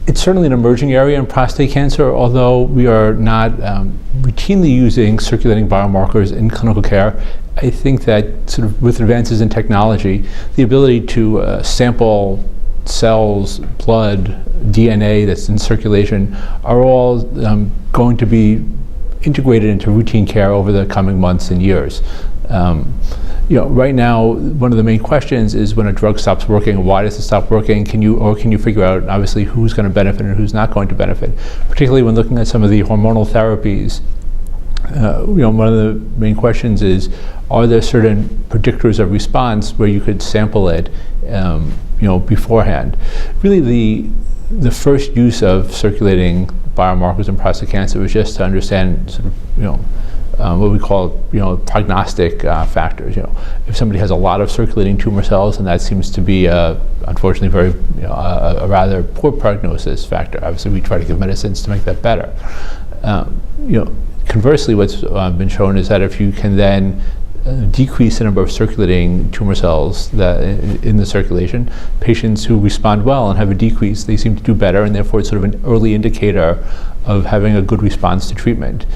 It's certainly an emerging area in prostate cancer, although we are not routinely using circulating biomarkers in clinical care. I think that sort of with advances in technology, the ability to sample cells, blood, DNA that's in circulation are all going to be integrated into routine care over the coming months and years. Right now, one of the main questions is when a drug stops working, why does it stop working? Can you figure out, obviously, who's going to benefit and who's not going to benefit? Particularly when looking at some of the hormonal therapies, one of the main questions is, are there certain predictors of response where you could sample it, beforehand? Really, the first use of circulating biomarkers in prostate cancer was just to understand sort of, what we call, prognostic factors. If somebody has a lot of circulating tumor cells, and that seems to be, unfortunately, very, a rather poor prognosis factor. Obviously, we try to give medicines to make that better. Conversely, what's been shown is that if you can then decrease the number of circulating tumor cells that in the circulation, patients who respond well and have a decrease, they seem to do better, and therefore it's sort of an early indicator of having a good response to treatment.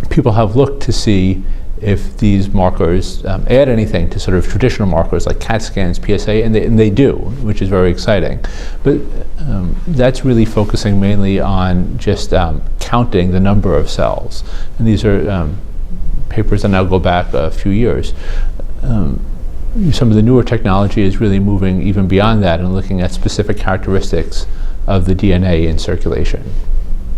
People have looked to see if these markers add anything to sort of traditional markers like CAT scans, PSA, and they do, which is very exciting. But that's really focusing mainly on just counting the number of cells. And these are papers that now go back a few years. Some of the newer technology is really moving even beyond that and looking at specific characteristics of the DNA in circulation.